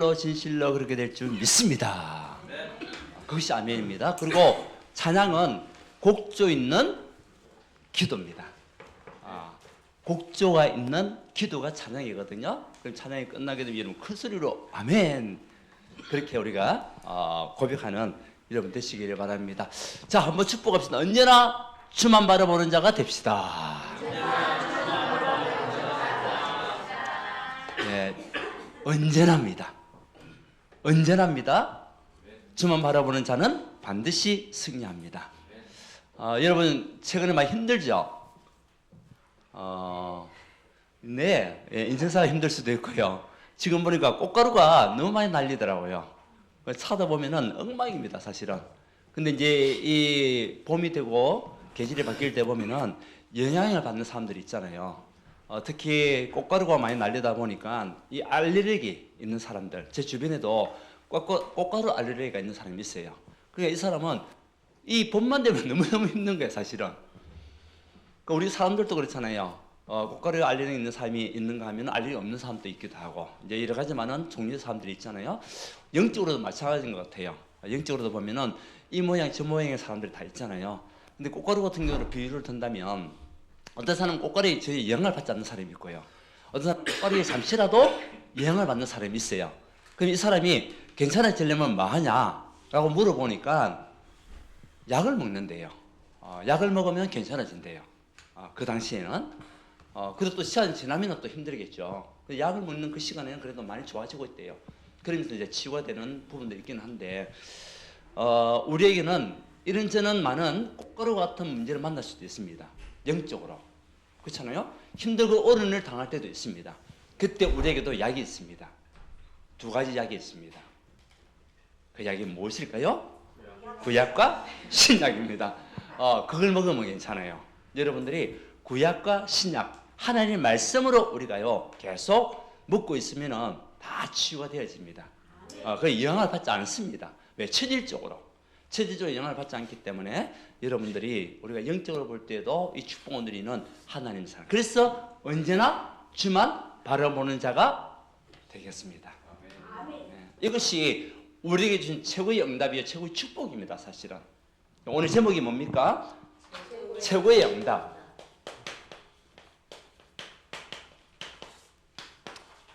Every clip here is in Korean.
진실로 그렇게 될 줄 믿습니다. 그것이 아멘입니다. 그리고 찬양은 곡조 있는 기도입니다. 곡조가 있는 기도가 찬양이거든요. 그럼 찬양이 끝나게 되면 여러분 큰 소리로 아멘 그렇게 우리가 고백하는 여러분 되시기를 바랍니다. 자, 한번 축복합시다. 언제나 주만 바라보는 자가 됩시다. 네, 언제나입니다. 언제나입니다. 주만 바라보는 자는 반드시 승리합니다. 여러분 최근에 많이 힘들죠? 네, 인생사가 힘들 수도 있고요. 지금 보니까 꽃가루가 너무 많이 날리더라고요. 차다 보면은 엉망입니다, 사실은. 근데 이제 이 봄이 되고 계절이 바뀔 때 보면은 영향을 받는 사람들이 있잖아요. 특히 꽃가루가 많이 날리다 보니까 이 알레르기 있는 사람들, 제 주변에도 꽃가루 알레르기가 있는 사람이 있어요. 그러니까 이 사람은 이 봄만 되면 너무너무 힘든 거예요, 사실은. 그러니까 우리 사람들도 그렇잖아요. 꽃가루 알레르기 있는 사람이 있는가 하면 알레르기 없는 사람도 있기도 하고, 이제 여러 가지 많은 종류의 사람들이 있잖아요. 영적으로도 마찬가지인 것 같아요. 영적으로도 보면은 이 모양 저 모양의 사람들이 다 있잖아요. 근데 꽃가루 같은 경우는 비유를 든다면 어떤 사람은 꽃가루에 저희 영향을 받지 않는 사람이 있고요. 어떤 사람은 꽃가루에 잠시라도 영향을 받는 사람이 있어요. 그럼 이 사람이 괜찮아지려면 뭐 하냐? 라고 물어보니까 약을 먹는데요. 약을 먹으면 괜찮아진대요. 그 당시에는. 그래도 또 시간이 지나면 또 힘들겠죠. 약을 먹는 그 시간에는 그래도 많이 좋아지고 있대요. 그러면서 이제 치유가 되는 부분도 있긴 한데, 우리에게는 이런저런 많은 꽃가루 같은 문제를 만날 수도 있습니다. 영적으로. 그렇잖아요? 힘들고 어려운 일을 당할 때도 있습니다. 그때 우리에게도 약이 있습니다. 두 가지 약이 있습니다. 그 약이 무엇일까요? 구약과 신약입니다. 그걸 먹으면 괜찮아요. 여러분들이 구약과 신약, 하나님의 말씀으로 우리가요 계속 먹고 있으면은 다 치유가 되어집니다. 그 영향을 받지 않습니다. 왜? 체질적으로 영향을 받지 않기 때문에 여러분들이 우리가 영적으로 볼 때도 이 축복을 누리는 하나님의 사람. 그래서 언제나 주만 바라보는 자가 되겠습니다. 네. 이것이 우리에게 주신 최고의 응답이요, 최고의 축복입니다, 사실은. 오늘 제목이 뭡니까? 최고의 응답.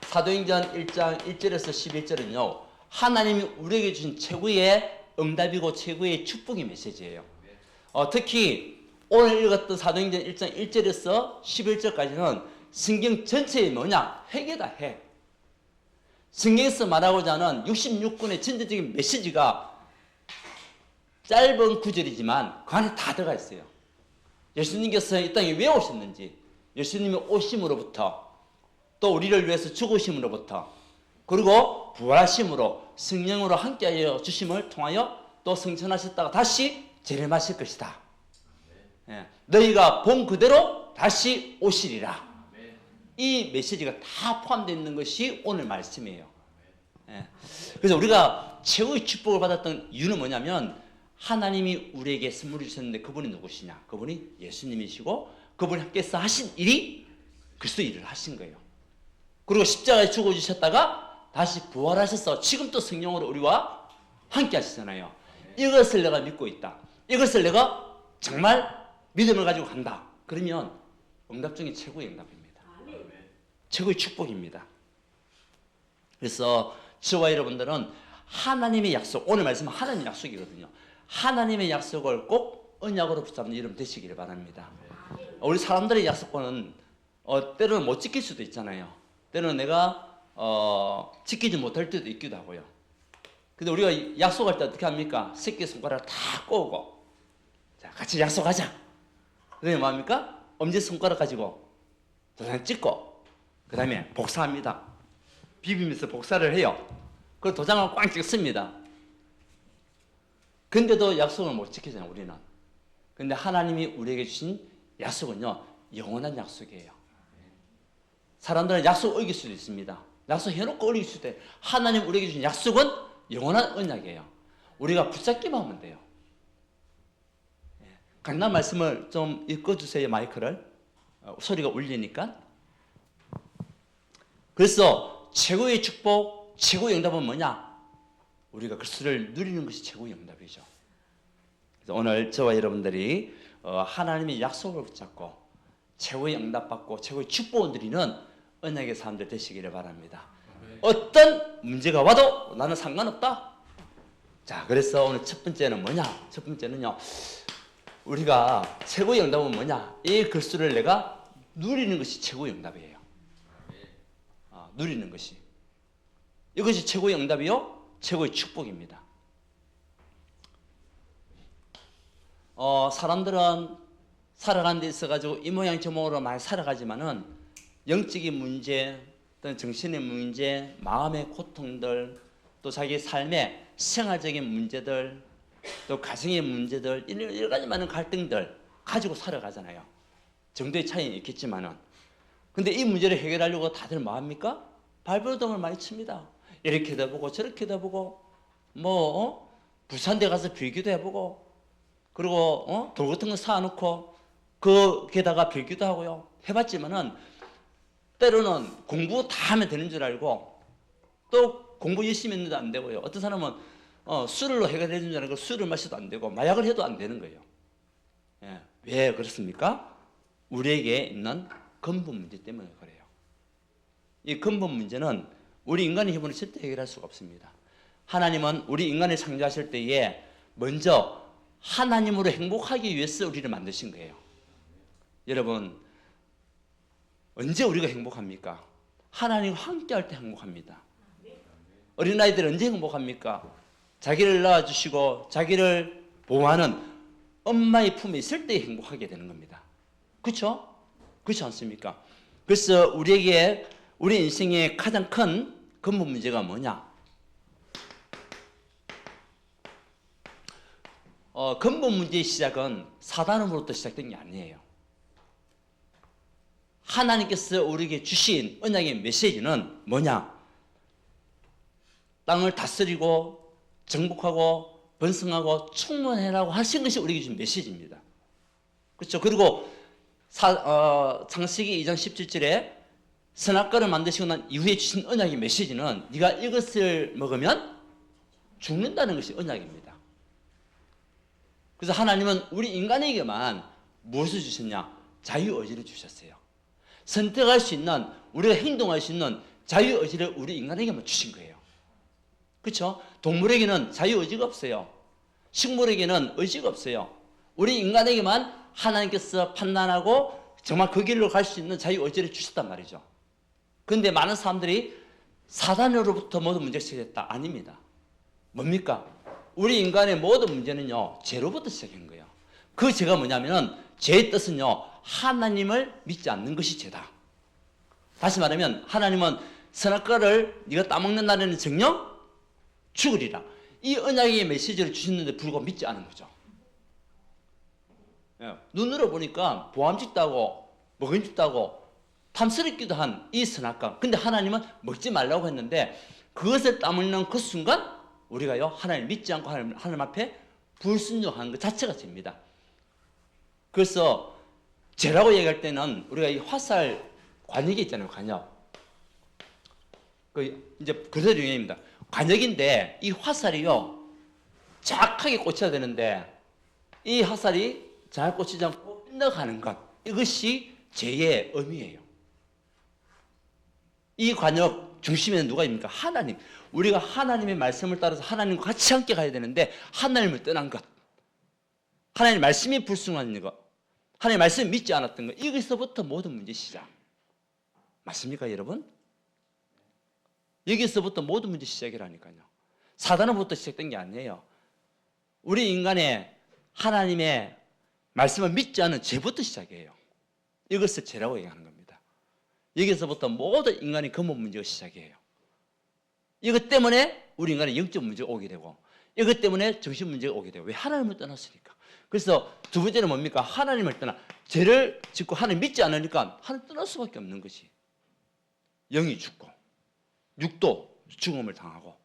사도행전 1장 1절에서 11절은요, 하나님이 우리에게 주신 최고의 응답이고 최고의 축복의 메시지예요. 특히 오늘 읽었던 사도행전 1장 1절에서 11절까지는 성경 전체의 뭐냐? 핵이다, 핵. 성경에서 말하고자 하는 66권의 전체적인 메시지가 짧은 구절이지만 그 안에 다 들어가 있어요. 예수님께서 이 땅에 왜 오셨는지, 예수님의 오심으로부터, 또 우리를 위해서 죽으심으로부터, 그리고 부활하심으로 성령으로 함께하여 주심을 통하여 또 성천하셨다가 다시 재림하실 것이다. 너희가 본 그대로 다시 오시리라. 이 메시지가 다 포함되어 있는 것이 오늘 말씀이에요. 그래서 우리가 최고의 축복을 받았던 이유는 뭐냐면, 하나님이 우리에게 선물을 주셨는데 그분이 누구시냐? 그분이 예수님이시고, 그분이 함께서 하신 일이 그리스도 일을 하신 거예요. 그리고 십자가에 죽어주셨다가 다시 부활하셔서 지금 또 성령으로 우리와 함께 하시잖아요. 이것을 내가 믿고 있다, 이것을 내가 정말 믿음을 가지고 간다, 그러면 응답 중에 최고의 응답입니다. 최고의 축복입니다. 그래서 저와 여러분들은 하나님의 약속, 오늘 말씀은 하나님의 약속이거든요. 하나님의 약속을 꼭 언약으로 붙잡는 여러분 되시기를 바랍니다. 우리 사람들의 약속은 때로는 못 지킬 수도 있잖아요. 때로는 내가 지키지 못할 때도 있기도 하고요. 근데 우리가 약속할 때 어떻게 합니까? 새끼손가락을 다 꼬고, 자, 같이 약속하자. 그게 뭐합니까? 엄지손가락 가지고 도장 찍고, 그 다음에 복사합니다. 비비면서 복사를 해요. 그리고 도장을 꽝 찍습니다. 근데도 약속을 못 지키잖아요, 우리는. 근데 하나님이 우리에게 주신 약속은요, 영원한 약속이에요. 사람들은 약속 어길 수도 있습니다. 약속 해놓고 어길 수도 있어요. 하나님 우리에게 주신 약속은 영원한 언약이에요. 우리가 붙잡기만 하면 돼요. 강단 말씀을 좀 읽어주세요, 마이크를. 소리가 울리니까. 그래서 최고의 축복, 최고의 응답은 뭐냐? 우리가 그리스도를 누리는 것이 최고의 응답이죠. 그래서 오늘 저와 여러분들이 하나님의 약속을 붙잡고 최고의 응답받고 최고의 축복을 누리는 언약의 사람들 되시기를 바랍니다. 어떤 문제가 와도 나는 상관없다. 자, 그래서 오늘 첫 번째는 뭐냐? 첫 번째는요, 우리가 최고의 응답은 뭐냐? 이 그리스도를 내가 누리는 것이 최고의 응답이에요. 누리는 것이. 이것이 최고의 응답이요, 최고의 축복입니다. 사람들은 살아가는 데 있어가지고 이 모양 저 모양으로 많이 살아가지만은 영적인 문제, 또는 정신의 문제, 마음의 고통들, 또 자기 삶의 생활적인 문제들, 또 가정의 문제들, 여러 가지 많은 갈등들 가지고 살아가잖아요. 정도의 차이는 있겠지만은. 근데 이 문제를 해결하려고 다들 뭐 합니까? 발버둥을 많이 칩니다. 이렇게도 해보고 저렇게도 해보고 부산대 가서 빌기도 해보고 그리고 돌 같은 거 쌓아놓고 거기에다가 빌기도 하고요. 해봤지만은 때로는 공부 다 하면 되는 줄 알고 또 공부 열심히 했는데 안 되고요. 어떤 사람은 술로 해결해 주는 줄 알고 술을 마셔도 안 되고 마약을 해도 안 되는 거예요. 예. 왜 그렇습니까? 우리에게 있는 근본 문제 때문에 그래요. 이 근본 문제는 우리 인간의 힘으로 절대 해결할 수가 없습니다. 하나님은 우리 인간을 창조하실 때에 먼저 하나님으로 행복하기 위해서 우리를 만드신 거예요. 여러분, 언제 우리가 행복합니까? 하나님과 함께할 때 행복합니다. 어린아이들 언제 행복합니까? 자기를 낳아주시고 자기를 보호하는 엄마의 품에 있을 때 행복하게 되는 겁니다. 그렇죠? 그렇지 않습니까? 그래서 우리에게 우리 인생의 가장 큰 근본 문제가 뭐냐? 근본 문제의 시작은 사단으로부터 시작된 게 아니에요. 하나님께서 우리에게 주신 언약의 메시지는 뭐냐? 땅을 다스리고 정복하고 번성하고 충만해라고 하신 것이 우리에게 주신 메시지입니다. 그렇죠? 그리고 창세기 2장 17절에 선악과를 만드시고 난 이후에 주신 언약의 메시지는 네가 이것을 먹으면 죽는다는 것이 언약입니다. 그래서 하나님은 우리 인간에게만 무엇을 주셨냐? 자유의지를 주셨어요. 선택할 수 있는, 우리가 행동할 수 있는 자유의지를 우리 인간에게만 주신 거예요. 그렇죠? 동물에게는 자유의지가 없어요. 식물에게는 의지가 없어요. 우리 인간에게만 하나님께서 판단하고 정말 그 길로 갈 수 있는 자유의지를 주셨단 말이죠. 그런데 많은 사람들이 사단으로부터 모든 문제가 시작했다. 아닙니다. 뭡니까? 우리 인간의 모든 문제는요, 죄로부터 시작한 거예요. 그 죄가 뭐냐면은, 죄의 뜻은요, 하나님을 믿지 않는 것이 죄다. 다시 말하면, 하나님은 선악과를 네가 따먹는 날에는 정녕 죽으리라. 이 언약의 메시지를 주셨는데 불구하고 믿지 않은 거죠. 눈으로 보니까 보암직다고 먹음직다고 탐스럽기도 한 이 선악과. 근데 하나님은 먹지 말라고 했는데 그것을 따먹는 그 순간 우리가요, 하나님을 믿지 않고 하나님 앞에 불순종하는 것 자체가 죄입니다. 그래서 죄라고 얘기할 때는 우리가 이 화살 관역이 있잖아요, 관역. 이제 그대로 유행입니다. 관역인데 이 화살이요, 정확하게 꽂혀야 되는데 이 화살이 잘 꽂히지 않고 빗나가는 것, 이것이 죄의 의미예요. 이 관역 중심에는 누가 있습니까? 하나님. 우리가 하나님의 말씀을 따라서 하나님과 같이 함께 가야 되는데 하나님을 떠난 것, 하나님의 말씀이 불순한 것, 하나님의 말씀을 믿지 않았던 것, 여기서부터 모든 문제 시작. 맞습니까, 여러분? 여기서부터 모든 문제 시작이라니까요. 사단으로부터 시작된 게 아니에요. 우리 인간의 하나님의 말씀을 믿지 않은 죄부터 시작이에요. 이것을 죄라고 얘기하는 겁니다. 여기서부터 모든 인간의 근본 문제가 시작이에요. 이것 때문에 우리 인간의 영적 문제가 오게 되고, 이것 때문에 정신 문제가 오게 되고. 왜? 하나님을 떠났으니까. 그래서 두 번째는 뭡니까? 하나님을 떠나, 죄를 짓고 하나님 믿지 않으니까 하나님 떠날 수밖에 없는 것이, 영이 죽고 육도 죽음을 당하고.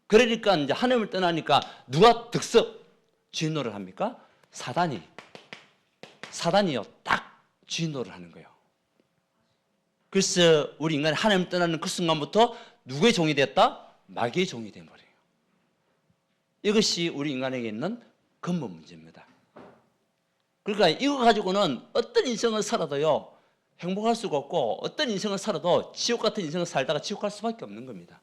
그러니까 이제 하나님을 떠나니까 누가 득석 주인 노릇을 합니까? 사단이요, 딱 주인 노릇을 하는 거예요. 그래서 우리 인간이 하나님 떠나는 그 순간부터 누구의 종이 됐다? 마귀의 종이 되어버려요. 이것이 우리 인간에게 있는 근본 문제입니다. 그러니까 이거 가지고는 어떤 인생을 살아도요 행복할 수가 없고, 어떤 인생을 살아도 지옥 같은 인생을 살다가 지옥 갈 수밖에 없는 겁니다.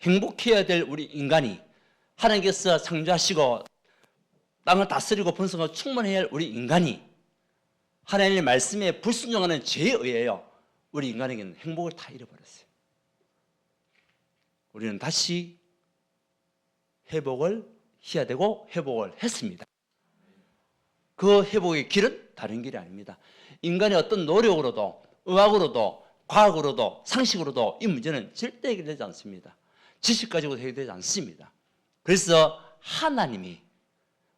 행복해야 될 우리 인간이, 하나님께서 창조하시고 땅을 다스리고 번성하고 충만해야 할 우리 인간이 하나님의 말씀에 불순종하는 죄에 의해요 우리 인간에게는 행복을 다 잃어버렸어요. 우리는 다시 회복을 해야 되고 회복을 했습니다. 그 회복의 길은 다른 길이 아닙니다. 인간의 어떤 노력으로도, 의학으로도, 과학으로도, 상식으로도 이 문제는 절대 해결되지 않습니다. 지식 가지고 해결되지 않습니다. 그래서 하나님이,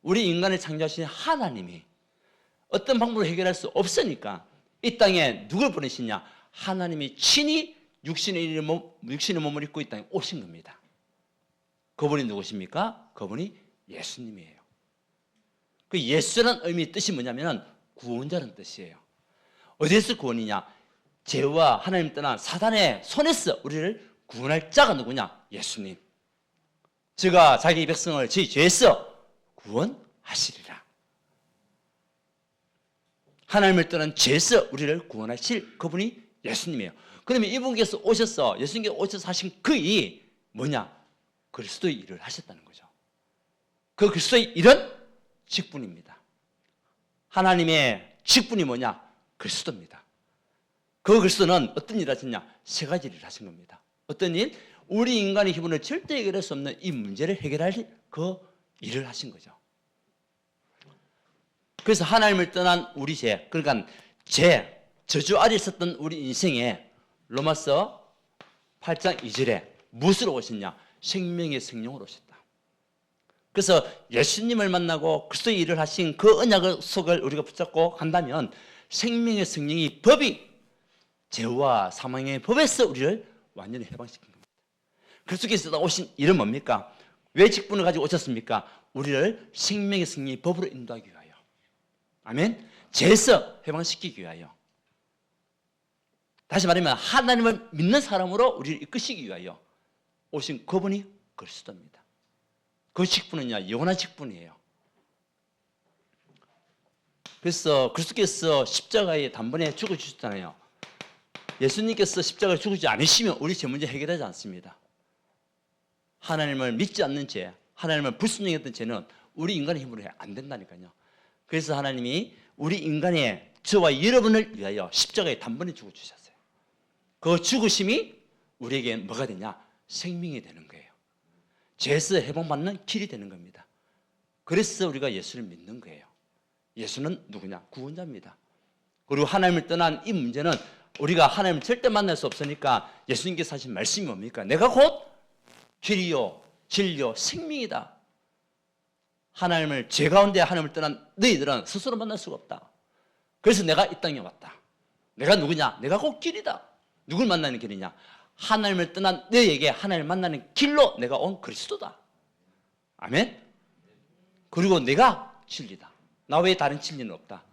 우리 인간을 창조하신 하나님이 어떤 방법으로 해결할 수 없으니까 이 땅에 누굴 보내시냐? 하나님이 친히 육신의 몸을 입고 이 땅에 오신 겁니다. 그분이 누구십니까? 그분이 예수님이에요. 그 예수라는 의미 뜻이 뭐냐면 구원자라는 뜻이에요. 어디에서 구원이냐? 죄와 하나님 떠난 사단의 손에서 우리를 구원할 자가 누구냐? 예수님. 저가 자기 백성을 저희 죄에서 구원하시리라. 하나님을 떠난 죄에서 우리를 구원하실 그분이 예수님이에요. 그러면 이분께서 오셔서, 예수님께서 오셔서 하신 그 일이 뭐냐? 그리스도의 일을 하셨다는 거죠. 그 그리스도의 일은 직분입니다. 하나님의 직분이 뭐냐? 그리스도입니다. 그 그리스도는 어떤 일을 하셨냐? 세 가지 일을 하신 겁니다. 어떤 일? 우리 인간의 기분을 절대 해결할 수 없는 이 문제를 해결할 그 일을 하신 거죠. 그래서 하나님을 떠난 우리 죄, 그러니까 죄, 저주 아래 있었던 우리 인생에 로마서 8장 2절에 무엇으로 오셨냐? 생명의 성령으로 오셨다. 그래서 예수님을 만나고 그리스도의 일을 하신 그 언약 속을 우리가 붙잡고 간다면 생명의 성령이 법이 죄와 사망의 법에서 우리를 완전히 해방시킨 겁니다. 그리스도께서 오신 일은 뭡니까? 왜 직분을 가지고 오셨습니까? 우리를 생명의 성령의 법으로 인도하기 위하여. 아멘. 죄에서 해방시키기 위하여. 다시 말하면 하나님을 믿는 사람으로 우리를 이끄시기 위하여 오신 그분이 그리스도입니다. 그 직분은요 영원한 직분이에요. 그래서 그리스도께서 십자가에 단번에 죽어주셨잖아요. 예수님께서 십자가에 죽지 않으시면 우리 죄 문제 해결하지 않습니다. 하나님을 믿지 않는 죄, 하나님을 불순종했던 죄는 우리 인간의 힘으로 안 된다니까요. 그래서 하나님이 우리 인간의 저와 여러분을 위하여 십자가에 단번에 죽어주셨어요. 그 죽으심이 우리에게 뭐가 되냐? 생명이 되는 거예요. 죄에서 해방받는 길이 되는 겁니다. 그래서 우리가 예수를 믿는 거예요. 예수는 누구냐? 구원자입니다. 그리고 하나님을 떠난 이 문제는 우리가 하나님을 절대 만날 수 없으니까 예수님께서 하신 말씀이 뭡니까? 내가 곧 길이요 진리요 생명이다. 하나님을, 죄 가운데 하나님을 떠난 너희들은 스스로 만날 수가 없다. 그래서 내가 이 땅에 왔다. 내가 누구냐? 내가 곧 길이다. 누굴 만나는 길이냐? 하나님을 떠난 너희에게 하나님을 만나는 길로 내가 온 그리스도다. 아멘. 그리고 내가 진리다. 나 외에 다른 진리는 없다.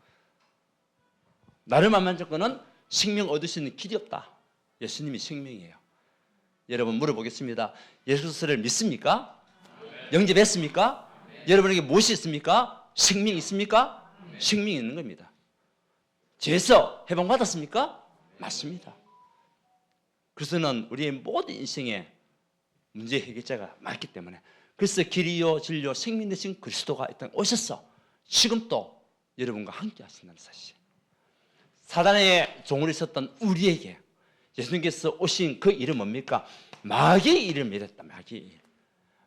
나를 만만할 거는 생명 얻을 수 있는 길이 없다. 예수님이 생명이에요. 여러분 물어보겠습니다. 예수를 믿습니까? 영접했습니까? 여러분에게 무엇이 있습니까? 생명이 있습니까? 생명이 있는 겁니다. 죄에서 해방받았습니까? 맞습니다. 그래서는 우리의 모든 인생의 문제 해결자가 맞기 때문에, 그래서 길이요 진리요 생명 되신 그리스도가 이 땅에 오셔서 지금 또 여러분과 함께 하신다는 사실. 사단의 종으로 있었던 우리에게 예수님께서 오신 그 일은 뭡니까? 마귀의 일을 맺었다. 마귀의 일.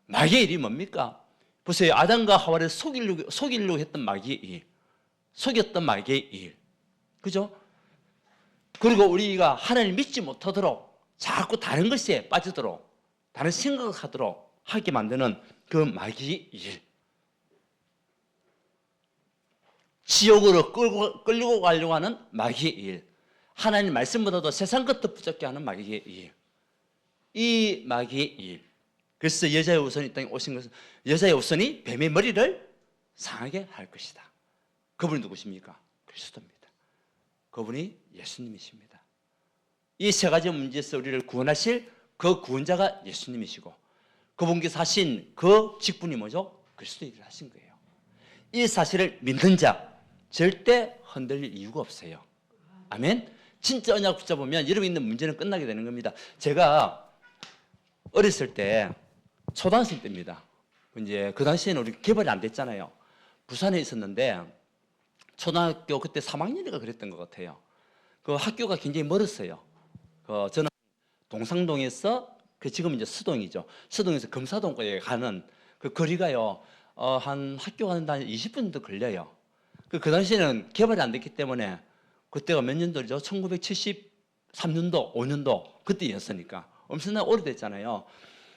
마귀의 일이 뭡니까? 보세요. 아담과 하와를 속이려고 했던 마귀의 일, 속였던 마귀의 일, 그죠? 그리고 우리가 하나님을 믿지 못하도록 자꾸 다른 것에 빠지도록, 다른 생각을 하도록 하게 만드는 그 마귀의 일, 지옥으로 끌고 가려고 하는 마귀의 일, 하나님 말씀보다도 세상 것도 붙잡게 하는 마귀의 일, 이 마귀의 일. 그래서 여자의 우선이 이 땅에 오신 것은 여자의 우선이 뱀의 머리를 상하게 할 것이다. 그분이 누구십니까? 그리스도입니다. 그분이 예수님이십니다. 이 세 가지 문제에서 우리를 구원하실 그 구원자가 예수님이시고 그분께서 하신 그 직분이 뭐죠? 그리스도 일을 하신 거예요. 이 사실을 믿는 자 절대 흔들릴 이유가 없어요. 아멘. 진짜 언약 붙잡으면 여러분 있는 문제는 끝나게 되는 겁니다. 제가 어렸을 때 초등학생 때입니다. 이제 그 당시에는 우리 개발이 안 됐잖아요. 부산에 있었는데 초등학교 그때 3학년인가 그랬던 것 같아요. 그 학교가 굉장히 멀었어요. 저는 동상동에서 지금 이제 수동이죠. 수동에서 금사동까지 가는 그 거리가요. 한 학교 가는데 한 20분 정도 걸려요. 그 당시에는 개발이 안 됐기 때문에 그때가 몇 년도죠? 1973년도, 5년도 그때였으니까 엄청나게 오래됐잖아요.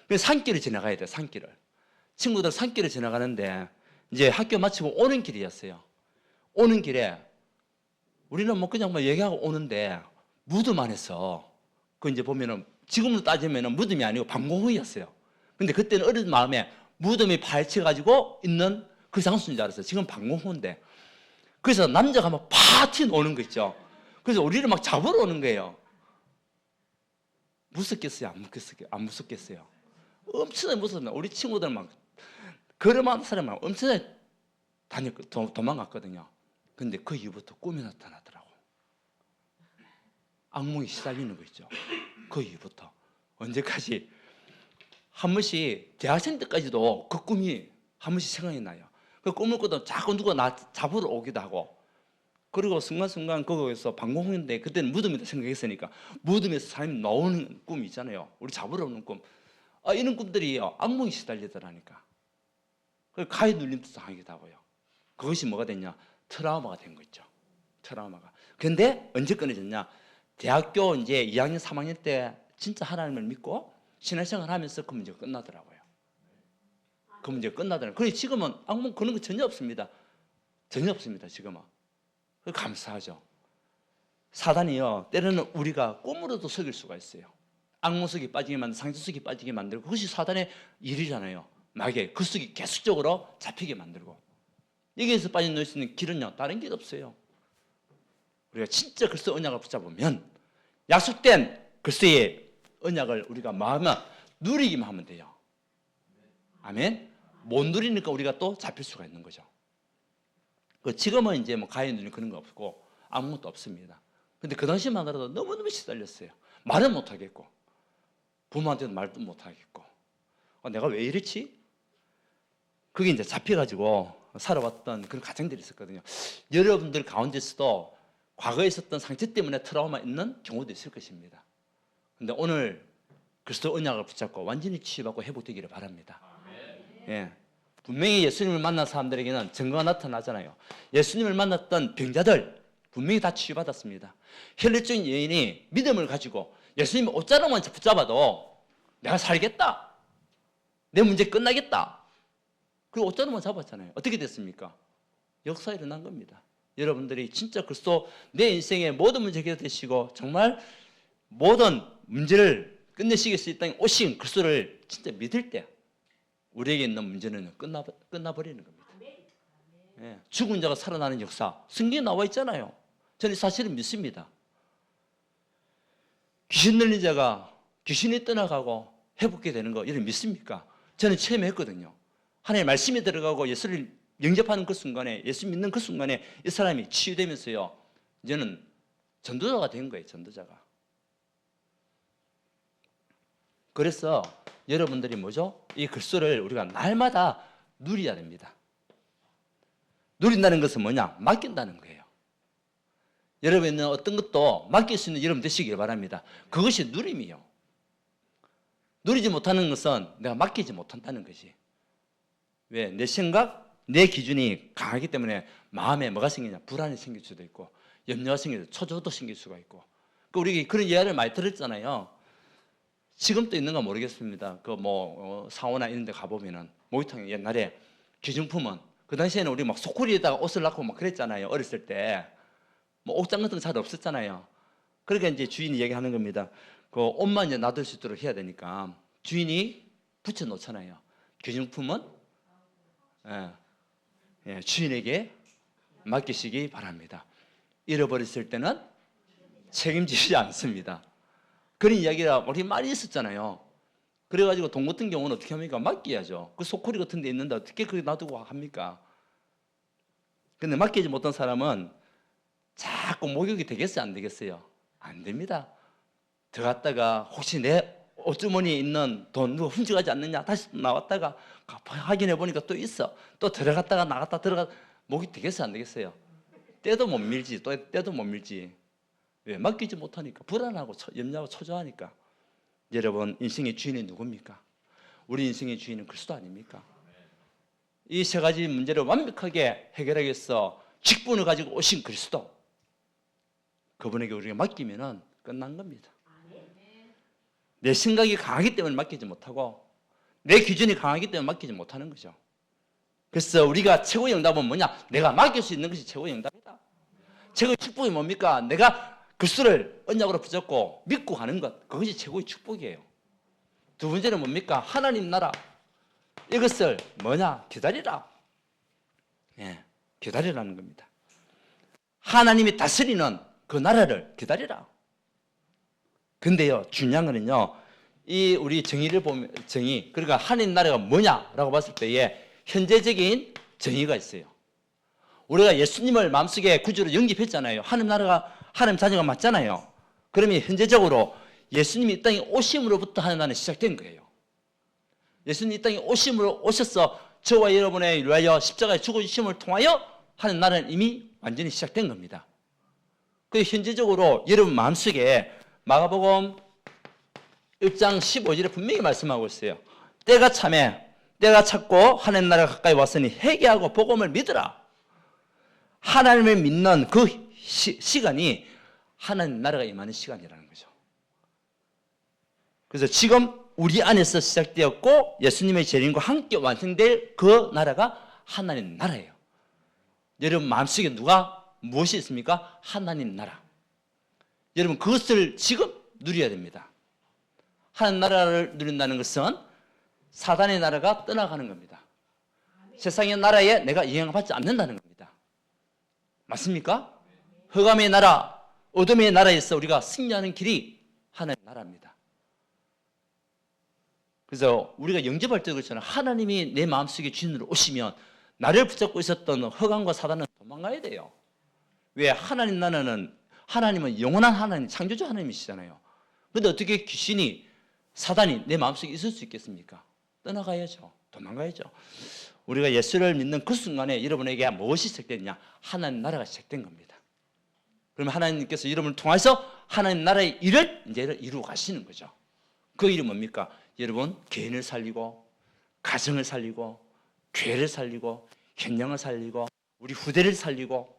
그래서 산길을 지나가야 돼요. 산길을. 친구들 산길을 지나가는데 이제 학교 마치고 오는 길이었어요. 오는 길에 우리는 뭐 그냥 뭐 얘기하고 오는데 무덤 안에서 그 이제 보면은 지금으로 따지면은 무덤이 아니고 방공호였어요. 근데 그때는 어린 마음에 무덤이 파헤쳐 있는 그 장소인 줄 알았어요. 지금 방공호인데. 그래서 남자가 막 파티 노는 거 있죠. 그래서 우리를 막 잡으러 오는 거예요. 무섭겠어요? 안 무섭겠어요? 엄청나게 무섭습니다. 우리 친구들 막 걸음하는 사람 막 엄청나게 도망갔거든요. 근데 그 이후부터 꿈이 나타나더라고. 악몽이 시달리는 거 있죠. 그 이후부터 언제까지 한 번씩 대학생 때까지도 그 꿈이 한 번씩 생각이 나요. 그 꿈을 꾸다 자꾸 누가 나 잡으러 오기도 하고 그리고 순간순간 거기서 방공호인데 그때는 무덤이다 생각했으니까 무덤에서 사람이 나오는 꿈이 있잖아요. 우리 잡으러 오는 꿈. 이런 꿈들이 악몽이 시달리더라니까. 그래서 가위 눌림도 당하기도 하고요. 그것이 뭐가 됐냐? 트라우마가 된 거 있죠. 트라우마가. 근데 언제 끊어졌냐? 대학교 이제 2학년, 3학년 때 진짜 하나님을 믿고 신앙생활 하면서 그 문제가 끝나더라고요. 그 문제가 끝나더라고요. 그래서 지금은 악몽 그런 거 전혀 없습니다. 전혀 없습니다, 지금은. 감사하죠. 사단이요, 때로는 우리가 꿈으로도 속일 수가 있어요. 악몽 속에 빠지게 만들고 상처 속에 빠지게 만들고 그것이 사단의 일이잖아요. 마귀 그 속에 계속적으로 잡히게 만들고 여기에서 빠져나올 수 있는 길은요 다른 길 없어요. 우리가 진짜 그리스도 언약을 붙잡으면 약속된 그리스도의 언약을 우리가 마음에 누리기만 하면 돼요. 아멘. 못 누리니까 우리가 또 잡힐 수가 있는 거죠. 지금은 이제 뭐 가해 누리는 그런 거 없고 아무것도 없습니다. 근데 그 당시만 하더라도 너무너무 시달렸어요. 말은 못 하겠고 부모한테도 말도 못 하겠고 내가 왜 이랬지? 그게 이제 잡혀가지고 살아왔던 그런 가정들이 있었거든요. 여러분들 가운데서도 과거에 있었던 상처 때문에 트라우마 있는 경우도 있을 것입니다. 근데 오늘 그리스도 언약을 붙잡고 완전히 치유받고 회복되기를 바랍니다. 예. 분명히 예수님을 만난 사람들에게는 증거가 나타나잖아요. 예수님을 만났던 병자들 분명히 다 치유받았습니다. 혈류증 여인이 믿음을 가지고 예수님 옷자락만 붙잡아도 내가 살겠다. 내 문제 끝나겠다. 그 옷자락만 잡았잖아요. 어떻게 됐습니까? 역사 일어난 겁니다. 여러분들이 진짜 그리스도 내 인생의 모든 문제 해결되시고 정말 모든 문제를 끝내시길 수 있다는 오신 그리스도를 진짜 믿을 때 우리에게 있는 문제는 끝나버리는 겁니다. 예, 죽은 자가 살아나는 역사 성경에 나와 있잖아요. 저는 사실은 믿습니다. 귀신 들린 자가 귀신이 떠나가고 회복하게 되는 거 이런 믿습니까? 저는 처음에 했거든요. 하나님의 말씀이 들어가고 예수를 영접하는 그 순간에 예수 믿는 그 순간에 이 사람이 치유되면서요 이제는 전도자가 된 거예요. 전도자가. 그래서 여러분들이 뭐죠? 이 그리스도를 우리가 날마다 누려야 됩니다. 누린다는 것은 뭐냐? 맡긴다는 거예요. 여러분은 어떤 것도 맡길 수 있는 여러분 되시길 바랍니다. 그것이 누림이요. 누리지 못하는 것은 내가 맡기지 못한다는 것이. 왜? 내 생각, 내 기준이 강하기 때문에 마음에 뭐가 생기냐? 불안이 생길 수도 있고 염려가 생길 수도 있고 초조도 생길 수가 있고. 우리 그런 이야기를 많이 들었잖아요. 지금도 있는가 모르겠습니다. 사원이나 이런 데 가보면은 목욕탕 옛날에 기증품은 그 당시에는 우리 막 소쿠리에다가 옷을 넣고 막 그랬잖아요. 어렸을 때. 옷장 같은 거 잘 없었잖아요. 그러니까 이제 주인이 얘기하는 겁니다. 그 옷만 이제 놔둘 수 있도록 해야 되니까 주인이 붙여 놓잖아요. 기증품은 주인에게 맡기시기 바랍니다. 잃어버렸을 때는 책임지지 않습니다. 그런 이야기가 우리 많이 있었잖아요. 그래가지고 돈 같은 경우는 어떻게 합니까? 맡겨야죠. 그 소쿠리 같은 데 있는데 어떻게 그게 놔두고 합니까? 근데 맡기지 못한 사람은 자꾸 목욕이 되겠어요? 안 되겠어요? 안 됩니다. 들어갔다가 혹시 내 옷주머니에 있는 돈 누가 훔쳐가지 않느냐 다시 나왔다가 확인해 보니까 또 있어. 또 들어갔다가 나갔다 들어가 목이 되겠어요? 안 되겠어요? 때도 못 밀지. 또 때도 못 밀지. 왜? 맡기지 못하니까 불안하고 염려하고 초조하니까. 여러분, 인생의 주인이 누굽니까? 우리 인생의 주인은 그리스도 아닙니까? 이 세 가지 문제를 완벽하게 해결하기 위해서 직분을 가지고 오신 그리스도, 그분에게 우리가 맡기면은 끝난 겁니다. 내 생각이 강하기 때문에 맡기지 못하고 내 기준이 강하기 때문에 맡기지 못하는 거죠. 그래서 우리가 최고의 응답은 뭐냐? 내가 맡길 수 있는 것이 최고의 응답이다. 최고의 축복이 뭡니까? 내가 그리스도를 언약으로 붙잡고 믿고 가는 것, 그것이 최고의 축복이에요. 두 번째는 뭡니까? 하나님 나라, 이것을 뭐냐? 기다리라. 예, 기다리라는 겁니다. 하나님이 다스리는 그 나라를 기다리라. 근데요, 중요한 거는요, 이 우리 정의를 보면, 정의, 그러니까 하나님 나라가 뭐냐라고 봤을 때에 현재적인 정의가 있어요. 우리가 예수님을 마음속에 구주로 영접했잖아요. 하나님 나라가, 하나님 자녀가 맞잖아요. 그러면 현재적으로 예수님이 이 땅에 오심으로부터 하나님 나라는 시작된 거예요. 예수님이 이 땅에 오심으로 오셔서 저와 여러분의 위하여 십자가에 죽어주심을 통하여 하나님 나라는 이미 완전히 시작된 겁니다. 그 현재적으로 여러분 마음속에 마가복음 1장 15절에 분명히 말씀하고 있어요. 때가 참에 때가 찼고 하나님 나라가 가까이 왔으니 회개하고 복음을 믿으라. 하나님을 믿는 그 시간이 하나님 나라가 임하는 시간이라는 거죠. 그래서 지금 우리 안에서 시작되었고 예수님의 재림과 함께 완성될 그 나라가 하나님 나라예요. 여러분 마음속에 무엇이 있습니까? 하나님 나라. 여러분 그것을 지금 누려야 됩니다. 하나님 나라를 누린다는 것은 사단의 나라가 떠나가는 겁니다. 세상의 나라에 내가 영향받지 않는다는 겁니다. 맞습니까? 흑암의 나라, 어둠의 나라에서 우리가 승리하는 길이 하나님 나라입니다. 그래서 우리가 영접할 때 그렇잖아요. 하나님이 내 마음속에 주인으로 오시면 나를 붙잡고 있었던 흑암과 사단은 도망가야 돼요. 왜? 하나님 나라는, 하나님은 영원한 하나님, 창조주 하나님이시잖아요. 그런데 어떻게 귀신이, 사단이 내 마음속에 있을 수 있겠습니까? 떠나가야죠. 도망가야죠. 우리가 예수를 믿는 그 순간에 여러분에게 무엇이 시작됐냐? 하나님 나라가 시작된 겁니다. 그러면 하나님께서 여러분을 통해서 하나님 나라의 일을 이제 이루어 가시는 거죠. 그 일이 뭡니까? 여러분 개인을 살리고 가정을 살리고 교회를 살리고 현장을 살리고 우리 후대를 살리고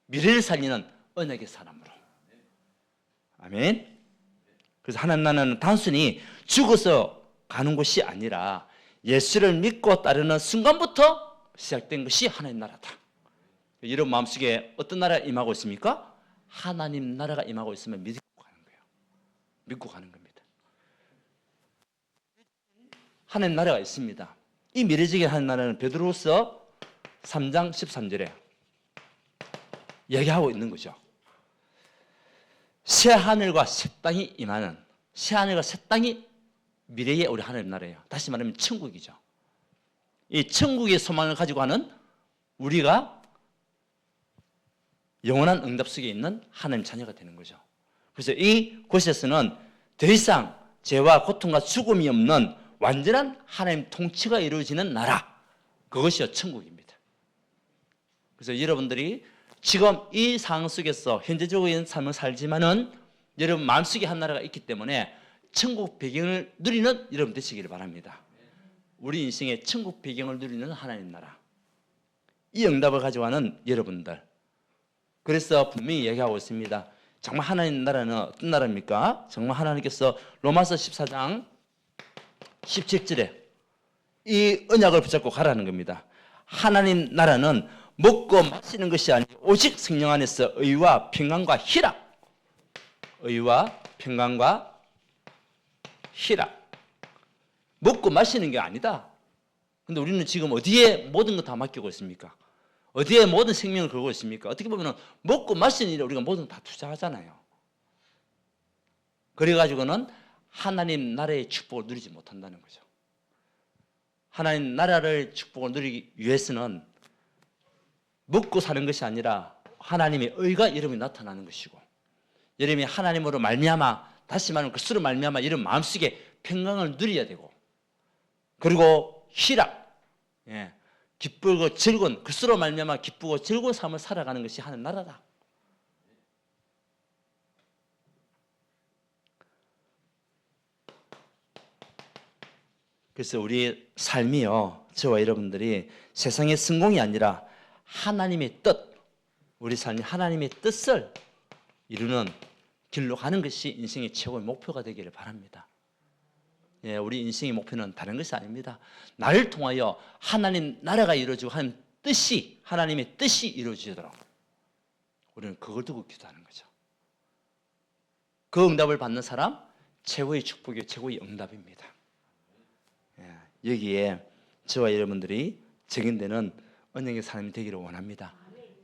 미래를 살리는 언약의 사람으로. 아멘. 그래서 하나님 나라는 단순히 죽어서 가는 곳이 아니라 예수를 믿고 따르는 순간부터 시작된 것이 하나님 나라다. 여러분 마음속에 어떤 나라가 임하고 있습니까? 하나님 나라가 임하고 있으면 믿고 가는 거예요. 믿고 가는 겁니다. 하나님 나라가 있습니다. 이 미래적인 하나님 나라는 베드로서 3장 13절에 얘기하고 있는 거죠. 새 하늘과 새 땅이 임하는, 새 하늘과 새 땅이 미래의 우리 하나님 나라예요. 다시 말하면 천국이죠. 이 천국의 소망을 가지고 하는 우리가 영원한 응답 속에 있는 하나님 자녀가 되는 거죠. 그래서 이 곳에서는 더 이상 죄와 고통과 죽음이 없는 완전한 하나님 통치가 이루어지는 나라, 그것이 천국입니다. 그래서 여러분들이 지금 이 상황 속에서 현재적인 삶을 살지만은 여러분 마음속에 한 나라가 있기 때문에 천국 배경을 누리는 여러분 되시기를 바랍니다. 우리 인생의 천국 배경을 누리는 하나님 나라, 이 응답을 가져가는 여러분들. 그래서 분명히 얘기하고 있습니다. 정말 하나님 나라는 어떤 나라입니까? 정말 하나님께서 로마서 14장 17절에 이 언약을 붙잡고 가라는 겁니다. 하나님 나라는 먹고 마시는 것이 아니고 오직 성령 안에서 의와 평강과 희락, 의와 평강과 희락. 먹고 마시는 게 아니다. 근데 우리는 지금 어디에 모든 거 다 맡기고 있습니까? 어디에 모든 생명을 걸고 있습니까? 어떻게 보면 먹고 마시는 일에 우리가 모든 거 다 투자하잖아요. 그래가지고는 하나님 나라의 축복을 누리지 못한다는 거죠. 하나님 나라를 축복을 누리기 위해서는 먹고 사는 것이 아니라 하나님의 의가 여러분이 나타나는 것이고, 여러분이 하나님으로 말미암아, 다시 말하면 그리스도로 말미암아 이런 마음속에 평강을 누려야 되고, 그리고 희락, 기쁘고 즐거운, 그리스도로 말미암아 기쁘고 즐거운 삶을 살아가는 것이 하나님 나라다. 그래서 우리 삶이요, 저와 여러분들이 세상의 성공이 아니라 하나님의 뜻, 우리 삶이 하나님의 뜻을 이루는 길로 가는 것이 인생의 최고의 목표가 되기를 바랍니다. 우리 인생의 목표는 다른 것이 아닙니다. 나를 통하여 하나님 나라가 이루어지고 하나님의 뜻이 이루어지도록 우리는 그걸 두고 기도하는 거죠. 그 응답을 받는 사람, 최고의 축복이 최고의 응답입니다. 여기에 저와 여러분들이 적용되는 언약의 사람이 되기를 원합니다.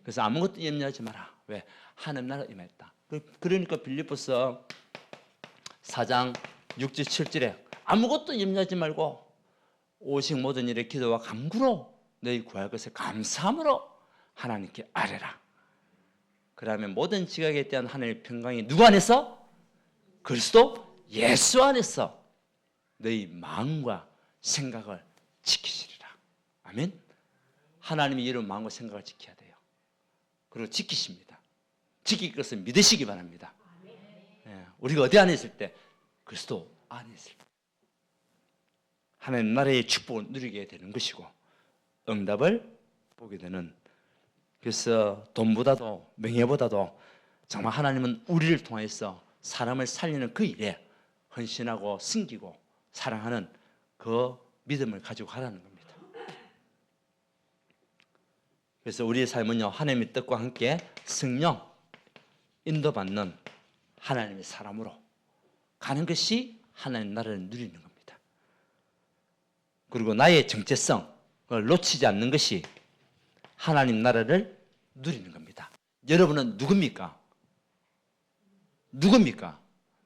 그래서 아무것도 염려하지 마라. 왜? 하나님 나라가 임했다. 그러니까 빌립보서 4장 6절 7절에 아무것도 염려하지 말고 오직 모든 일에 기도와 간구로 너희 구할 것을 감사함으로 하나님께 아뢰라. 그러면 모든 지각에 대한 하나님의 평강이 누구 안에서? 그리스도 예수 안에서 너희 마음과 생각을 지키시리라. 아멘. 하나님이 이런 마음과 생각을 지켜야 돼요. 그리고 지키십니다. 지킬 것을 믿으시기 바랍니다. 우리가 어디 안에 있을 때? 그리스도 안에 있을 때 하나님 나라의 축복을 누리게 되는 것이고, 응답을 보게 되는, 그래서 돈보다도 명예보다도 정말 하나님은 우리를 통해서 사람을 살리는 그 일에 헌신하고 섬기고 사랑하는 그 믿음을 가지고 가라는 겁니다. 그래서 우리의 삶은요, 하나님의 뜻과 함께 성령 인도받는 하나님의 사람으로 가는 것이 하나님 나라를 누리는 겁니다. 그리고 나의 정체성을 놓치지 않는 것이 하나님 나라를 누리는 겁니다. 여러분은 누굽니까? 누굽니까?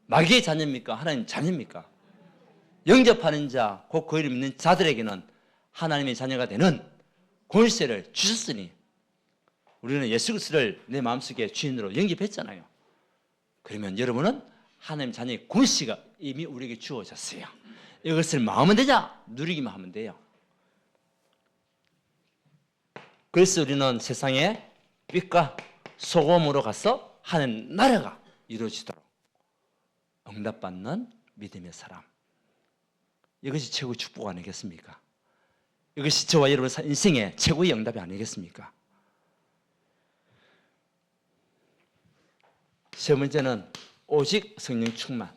마귀의 자녀입니까? 하나님 자녀입니까? 영접하는 자, 곧 그 이름 믿는 자들에게는 하나님의 자녀가 되는 권세를 주셨으니, 우리는 예수 그리스도를 내 마음속에 주인으로 영접했잖아요. 그러면 여러분은 하나님 자녀의 권세가 이미 우리에게 주어졌어요. 이것을 마음은 되냐? 누리기만 하면 돼요. 그래서 우리는 세상에 빛과 소금으로 가서 하나님 나라가 이루어지도록 응답받는 믿음의 사람, 이것이 최고의 축복 아니겠습니까? 이것이 저와 여러분 인생의 최고의 응답이 아니겠습니까? 세 번째는 오직 성령 충만.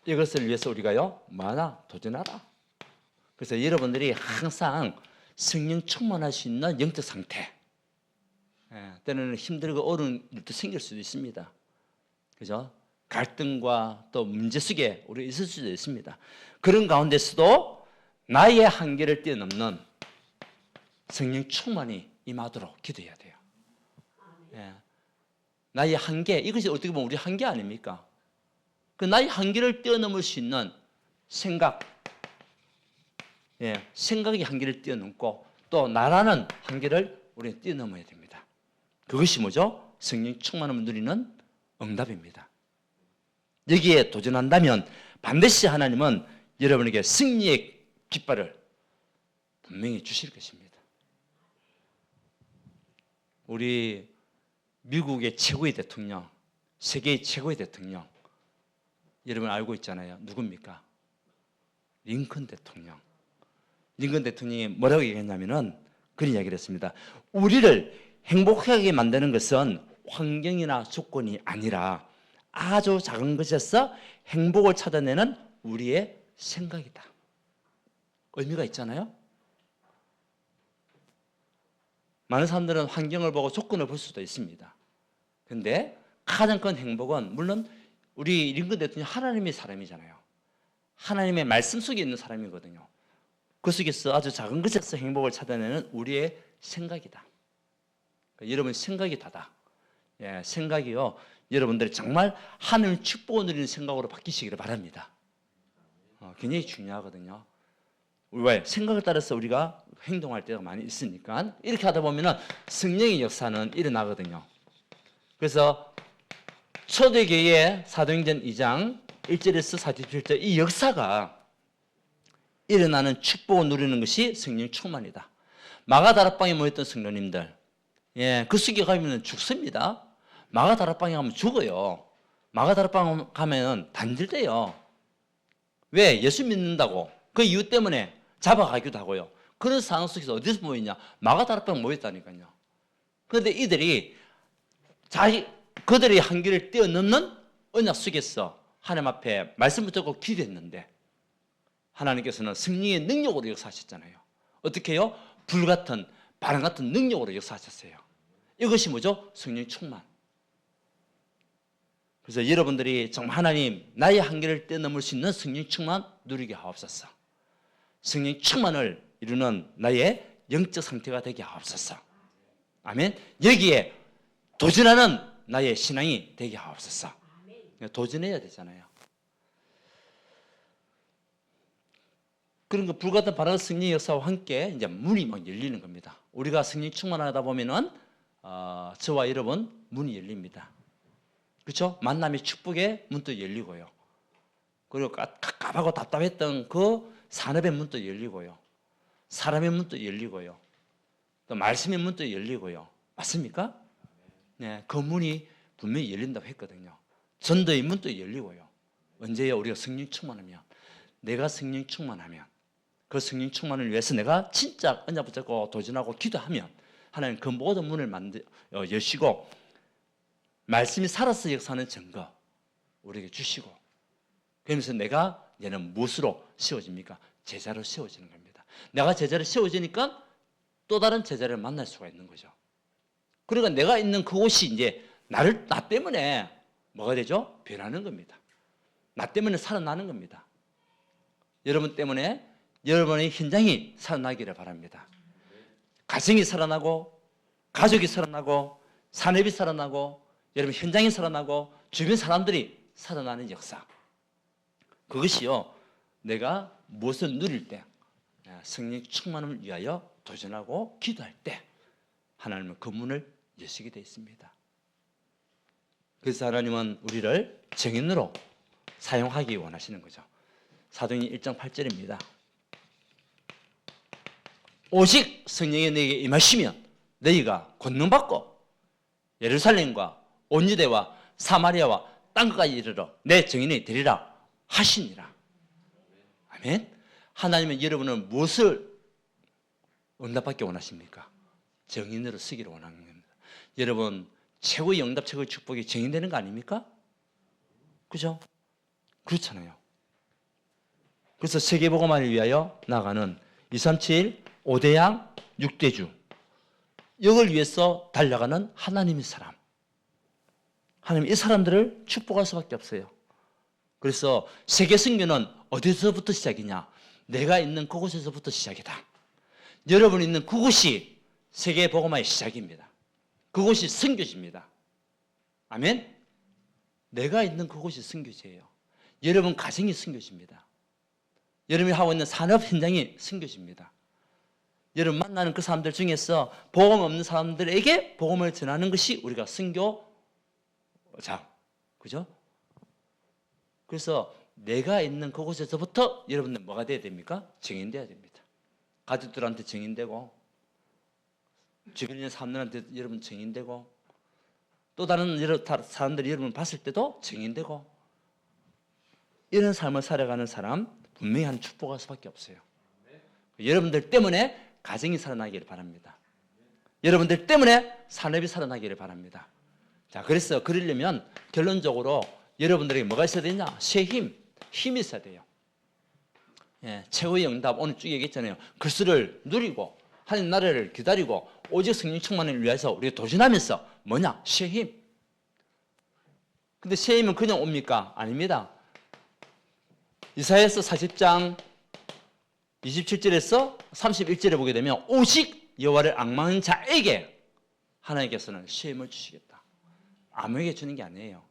이것을 위해서 우리가요, 뭐하나? 도전하라. 그래서 여러분들이 항상 성령 충만할 수 있는 영적 상태, 때로는 힘들고 어려운 일도 생길 수도 있습니다. 그죠? 갈등과 또 문제 속에 우리가 있을 수도 있습니다. 그런 가운데서도 나의 한계를 뛰어넘는 성령 충만이 임하도록 기도해야 돼요. 나의 한계, 이것이 어떻게 보면 우리 한계 아닙니까? 그 나의 한계를 뛰어넘을 수 있는 생각, 생각의 한계를 뛰어넘고 또 나라는 한계를 우리는 뛰어넘어야 됩니다. 그것이 뭐죠? 성령 충만함을 누리는 응답입니다. 여기에 도전한다면 반드시 하나님은 여러분에게 승리의 깃발을 분명히 주실 것입니다. 우리 미국의 최고의 대통령, 세계의 최고의 대통령, 여러분 알고 있잖아요. 누굽니까? 링컨 대통령. 링컨 대통령이 뭐라고 얘기했냐면은 그런 이야기를 했습니다. 우리를 행복하게 만드는 것은 환경이나 조건이 아니라 아주 작은 것에서 행복을 찾아내는 우리의 생각이다. 의미가 있잖아요. 많은 사람들은 환경을 보고 조건을 볼 수도 있습니다. 그런데 가장 큰 행복은 물론 우리 링컨 대통령이 하나님의 사람이잖아요. 하나님의 말씀 속에 있는 사람이거든요. 그 속에서 아주 작은 것에서 행복을 찾아내는 우리의 생각이다. 그러니까 여러분 생각이 다다. 생각이요, 여러분들이 정말 하나님의 축복을 누리는 생각으로 바뀌시기를 바랍니다. 굉장히 중요하거든요. 왜? 생각에 따라서 우리가 행동할 때가 많이 있으니까 이렇게 하다 보면 성령의 역사는 일어나거든요. 그래서 초대교회의 사도행전 2장 1절에서 47절 이 역사가 일어나는 축복을 누리는 것이 성령 충만이다. 마가다락방에 모였던 성도님들, 그 속에 가면 죽습니다. 마가다락방에 가면 죽어요. 마가다락방 가면 단절돼요. 왜? 예수 믿는다고. 그 이유 때문에 잡아가기도 하고요. 그런 상황 속에서 어디서 모였냐? 마가다락방 모였다니까요. 그런데 이들이 그들의 한계를 뛰어넘는 언약 속에서 하나님 앞에 말씀 붙잡고 기도했는데 하나님께서는 성령의 능력으로 역사하셨잖아요. 어떻게 해요? 불같은 바람 같은 능력으로 역사하셨어요. 이것이 뭐죠? 성령 충만. 그래서 여러분들이 정말 하나님 나의 한계를 뛰어넘을 수 있는 성령 충만 누리게 하옵소서. 성령 충만을 이루는 나의 영적 상태가 되게 하옵소서. 아멘. 여기에 도전하는 나의 신앙이 되게 하옵소서. 도전해야 되잖아요. 그런 거 불같은 바람 성령 역사와 함께 이제 문이 막 열리는 겁니다. 우리가 성령 충만하다 보면은 저와 여러분 문이 열립니다. 그렇죠? 만남의 축복의 문도 열리고요. 그리고 갑갑하고 답답했던 그 산업의 문도 열리고요. 사람의 문도 열리고요. 또 말씀의 문도 열리고요. 맞습니까? 네, 그 문이 분명히 열린다고 했거든요. 전도의 문도 열리고요. 언제요? 우리가 성령 충만하면. 내가 성령 충만하면 그 성령 충만을 위해서 내가 진짜 언약 붙잡고 도전하고 기도하면 하나님 그 모든 문을 여시고 말씀이 살아서 역사하는 증거 우리에게 주시고 그러면서 내가 얘는 무엇으로 세워집니까? 제자로 세워지는 겁니다. 내가 제자로 세워지니까 또 다른 제자를 만날 수가 있는 거죠. 그러니까 내가 있는 그곳이 이제 나 때문에 뭐가 되죠? 변하는 겁니다. 나 때문에 살아나는 겁니다. 여러분 때문에 여러분의 현장이 살아나기를 바랍니다. 가정이 살아나고 가족이 살아나고 산업이 살아나고 여러분 현장이 살아나고 주변 사람들이 살아나는 역사. 그것이요. 내가 무엇을 누릴 때 성령 충만함을 위하여 도전하고 기도할 때 하나님은 그 문을 여시게 되어 있습니다. 그래서 하나님은 우리를 증인으로 사용하기 원하시는 거죠. 사도행전 1장 8절입니다. 오직 성령이 너에게 임하시면 너희가 권능받고 예루살렘과 온 유대와 사마리아와 땅끝까지 이르러 내 증인이 되리라 하시니라. 아멘. 하나님은 여러분을 무엇을 응답받기 원하십니까? 증인으로 쓰기를 원하는 겁니다. 여러분 최고의 응답, 최고의 축복이 증인되는 거 아닙니까? 그죠? 그렇잖아요. 그래서 세계복음화를 위하여 나가는 237 5대양 6대주 이걸 위해서 달려가는 하나님의 사람. 하나님 이 사람들을 축복할 수밖에 없어요. 그래서 세계 선교는 어디서부터 시작이냐? 내가 있는 그곳에서부터 시작이다. 여러분이 있는 그곳이 세계 복음화의 시작입니다. 그곳이 선교지입니다. 아멘? 내가 있는 그곳이 선교지예요. 여러분 가정이 선교지입니다. 여러분이 하고 있는 산업 현장이 선교지입니다. 여러분 만나는 그 사람들 중에서 복음 없는 사람들에게 복음을 전하는 것이 우리가 선교자. 그죠? 그래서 내가 있는 그곳에서부터 여러분들 뭐가 돼야 됩니까? 증인돼야 됩니다. 가족들한테 증인되고 주변에 있는 사람들한테 여러분 증인되고 또 다른 사람들이 여러분 봤을 때도 증인되고 이런 삶을 살아가는 사람 분명히 한 축복할 수밖에 없어요. 여러분들 때문에 가정이 살아나기를 바랍니다. 여러분들 때문에 산업이 살아나기를 바랍니다. 자, 그래서 그러려면 결론적으로 여러분들에게 뭐가 있어야 되냐? 새 힘이 있어야 돼요. 최후의 응답 오늘 쭉 얘기했잖아요. 그리스도를 누리고 하나님 나라를 기다리고 오직 성령 충만을 위해서 우리가 도전하면서 뭐냐? 새 힘. 근데 새 힘은 그냥 옵니까? 아닙니다. 이사야서 40장 27절에서 31절에 보게 되면 오직 여호와를 앙망하는 자에게 하나님께서는 새 힘을 주시겠다. 아무에게 주는 게 아니에요.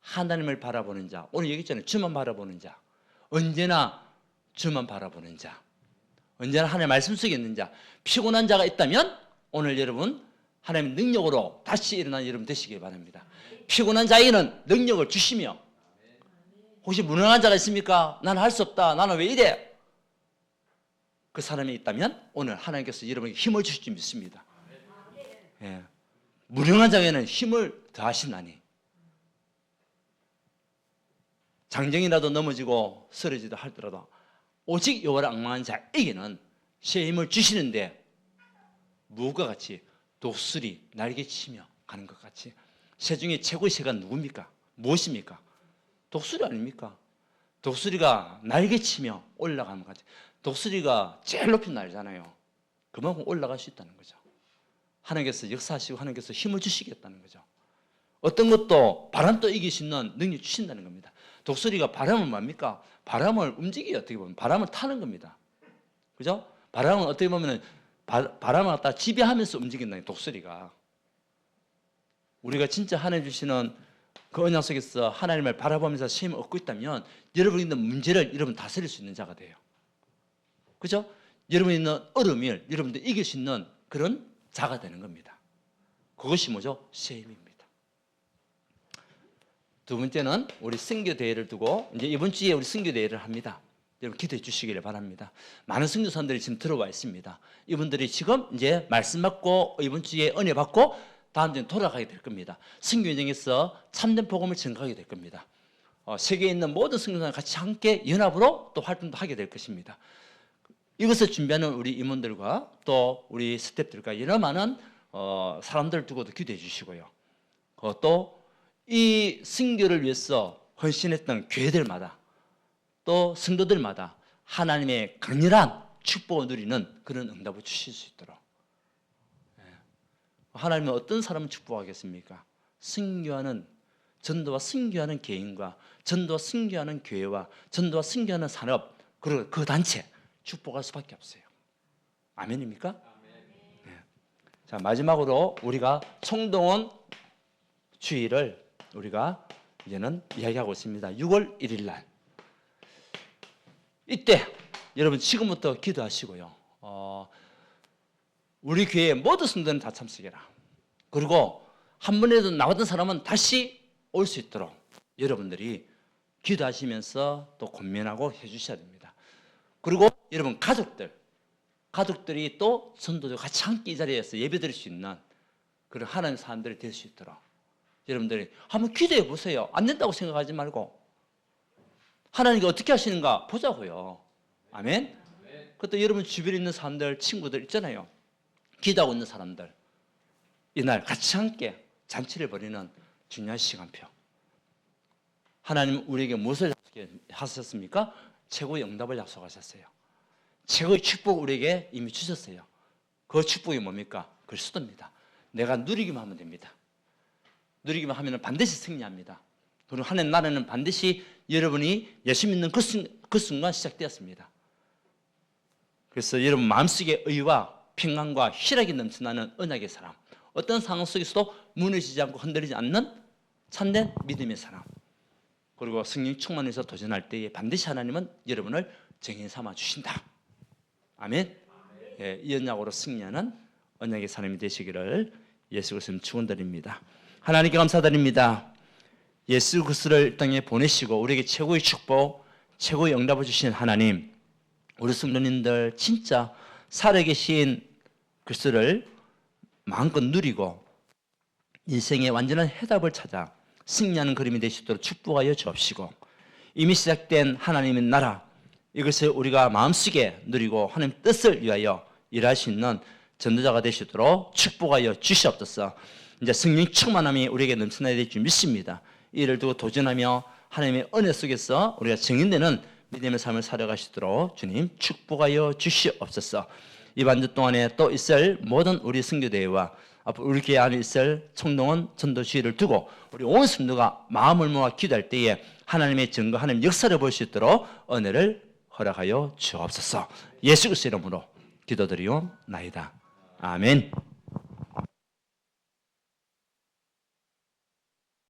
하나님을 바라보는 자. 오늘 얘기했잖아요. 주만 바라보는 자. 언제나 주만 바라보는 자. 언제나 하나님의 말씀 속에 있는 자. 피곤한 자가 있다면 오늘 여러분 하나님의 능력으로 다시 일어난 여러분 되시길 바랍니다. 피곤한 자에게는 능력을 주시며, 혹시 무능한 자가 있습니까? 나는 할 수 없다. 나는 왜 이래? 그 사람이 있다면 오늘 하나님께서 여러분에게 힘을 주실 줄 믿습니다. 예. 무능한 자에게는 힘을 더하신다니. 장정이라도 넘어지고 쓰러지도 할더라도 오직 여호와를 앙망한 자에게는 새 힘을 주시는데, 무엇과 같이 독수리 날개치며 가는 것 같이. 새 중에 최고의 새가 누굽니까? 무엇입니까? 독수리 아닙니까? 독수리가 날개치며 올라가는 것 같이. 독수리가 제일 높이 날잖아요. 그만큼 올라갈 수 있다는 거죠. 하나님께서 역사하시고 하나님께서 힘을 주시겠다는 거죠. 어떤 것도 바람도 이길 수 있는 능력 주신다는 겁니다. 독수리가 바람을 뭡니까? 바람을 움직여요. 어떻게 보면 바람을 타는 겁니다. 그죠? 바람은 어떻게 보면 바람을 갖다 지배하면서 움직인다는 독수리가. 우리가 진짜 하나님 주시는 그 언약 속에서 하나님을 바라보면서 힘을 얻고 있다면 여러분이 있는 문제를 여러분 다스릴 수 있는 자가 돼요. 그죠? 여러분이 있는 어려움을 여러분들 이길 수 있는 그런 자가 되는 겁니다. 그것이 뭐죠? 새 힘입니다. 두 번째는 우리 선교 대회를 두고 이제 이번 주에 우리 선교 대회를 합니다. 여러분 기도해 주시기를 바랍니다. 많은 선교사님들이 지금 들어와 있습니다. 이분들이 지금 이제 말씀 받고 이번 주에 은혜 받고 다음 주에 돌아가게 될 겁니다. 선교 여정에서 참된 복음을 전가하게 될 겁니다. 세계에 있는 모든 선교사님 같이 함께 연합으로 또 활동도 하게 될 것입니다. 이것을 준비하는 우리 임원들과 또 우리 스태프들과 여러 많은 사람들 두고도 기도해 주시고요. 또 이 선교를 위해서 헌신했던 교회들마다 또 성도들마다 하나님의 강렬한 축복을 누리는 그런 응답을 주실 수 있도록. 하나님은 어떤 사람을 축복하겠습니까? 선교하는, 전도와 선교하는 개인과 전도와 선교하는 교회와 전도와 선교하는 산업, 그리고 그 단체 축복할 수밖에 없어요. 아멘입니까? 네. 자, 마지막으로 우리가 총동원 주일을 우리가 이제는 이야기하고 있습니다. 6월 1일 날. 이때 여러분 지금부터 기도하시고요. 우리 교회 모든 성도는 다 참석해라. 그리고 한 번에도 나왔던 사람은 다시 올 수 있도록 여러분들이 기도하시면서 또 권면하고 해주셔야 됩니다. 그리고 여러분 가족들이 또 성도들 같이 함께 이 자리에서 예배드릴 수 있는 그런 하나님의 사람들이 될 수 있도록 여러분들이 한번 기도해 보세요. 안 된다고 생각하지 말고 하나님이 어떻게 하시는가 보자고요. 아멘. 그것도 여러분 주변에 있는 사람들, 친구들 있잖아요. 기도하고 있는 사람들, 이날 같이 함께 잔치를 벌이는 중요한 시간표. 하나님 우리에게 무엇을 하셨습니까? 최고의 응답을 약속하셨어요. 최고의 축복 우리에게 이미 주셨어요. 그 축복이 뭡니까? 그리스도입니다. 내가 누리기만 하면 됩니다. 누리기만 하면 반드시 승리합니다. 그리고 하나님 나라는 반드시 여러분이 예수 믿는 그 순간 시작되었습니다. 그래서 여러분 마음속에 의와 평안과 희락이 넘쳐나는 언약의 사람, 어떤 상황 속에서도 무너지지 않고 흔들리지 않는 참된 믿음의 사람, 그리고 성령 충만해서 도전할 때에 반드시 하나님은 여러분을 정인 삼아 주신다. 아멘. 예, 이 언약으로 승리하는 언약의 사람이 되시기를 예수 그리스도님 축원드립니다. 하나님께 감사드립니다. 예수 그리스도를 땅에 보내시고 우리에게 최고의 축복, 최고의 응답을 주신 하나님, 우리 성도님들 진짜 살아계신 그리스도를 마음껏 누리고 인생의 완전한 해답을 찾아 승리하는 그림이 되시도록 축복하여 주옵시고, 이미 시작된 하나님의 나라 이것을 우리가 마음속에 누리고 하나님 뜻을 위하여 일할 수 있는 전도자가 되시도록 축복하여 주시옵소서. 이제 성령 충만함이 우리에게 넘쳐나야 될 줄 믿습니다. 이를 두고 도전하며 하나님의 은혜 속에서 우리가 증인되는 믿음의 삶을 살아가시도록 주님 축복하여 주시옵소서. 이번 주 동안에 또 있을 모든 우리 선교대회와 앞으로 우리 교회 안에 있을 총동원 전도주의를 두고 우리 온 성도가 마음을 모아 기도할 때에 하나님의 증거, 하나님의 역사를 볼 수 있도록 은혜를 허락하여 주옵소서. 예수 그리스도의 이름으로 기도드리옵나이다. 아멘.